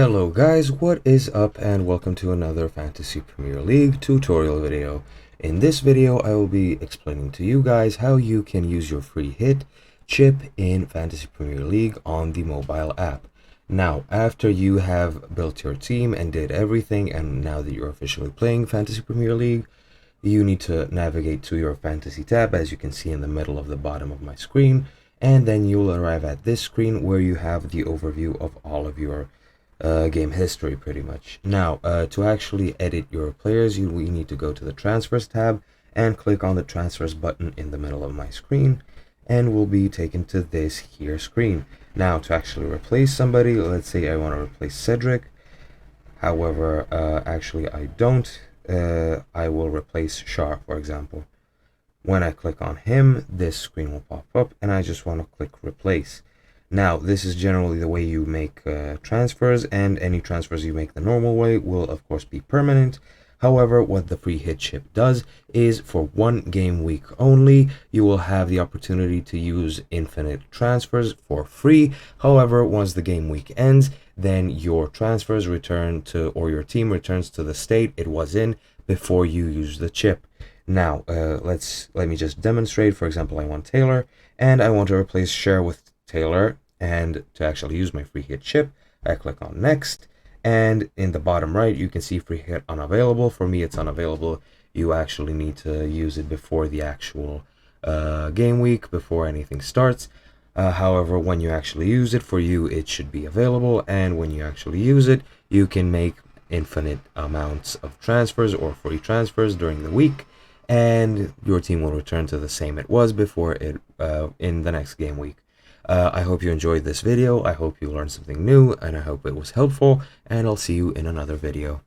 Hello guys, what is up and welcome to another Fantasy Premier League tutorial video. In this video I will be explaining to you guys how you can use your free hit chip in Fantasy Premier League on the mobile app. Now, after you have built your team and did everything, and now that you're officially playing Fantasy Premier League, you need to navigate to your Fantasy tab, as you can see in the middle of the bottom of my screen, and then you'll arrive at this screen where you have the overview of all of your game history pretty much. Now, to actually edit your players, we need to go to the transfers tab and click on the transfers button in the middle of my screen, and we'll be taken to this here screen. Now, to actually replace somebody, let's say I want to replace Cedric. However, actually I don't. I will replace Shar, for example. When I click on him, this screen will pop up and I just want to click replace. Now, this is generally the way you make transfers, and any transfers you make the normal way will of course be permanent. However, what the free hit chip does is, for one game week only, you will have the opportunity to use infinite transfers for free. However, once the game week ends, then your transfers return to, or your team returns to the state it was in before you use the chip. Now, let me just demonstrate. For example, I want Taylor, and I want to replace Cher with Taylor, and to actually use my free hit chip, I click on next, and in the bottom right you can see free hit unavailable. For me it's unavailable. You actually need to use it before the actual game week, before anything starts. However, when you actually use it, for you it should be available, and when you actually use it, you can make infinite amounts of transfers or free transfers during the week, and your team will return to the same it was before it in the next game week. I hope you enjoyed this video, I hope you learned something new, and I hope it was helpful, and I'll see you in another video.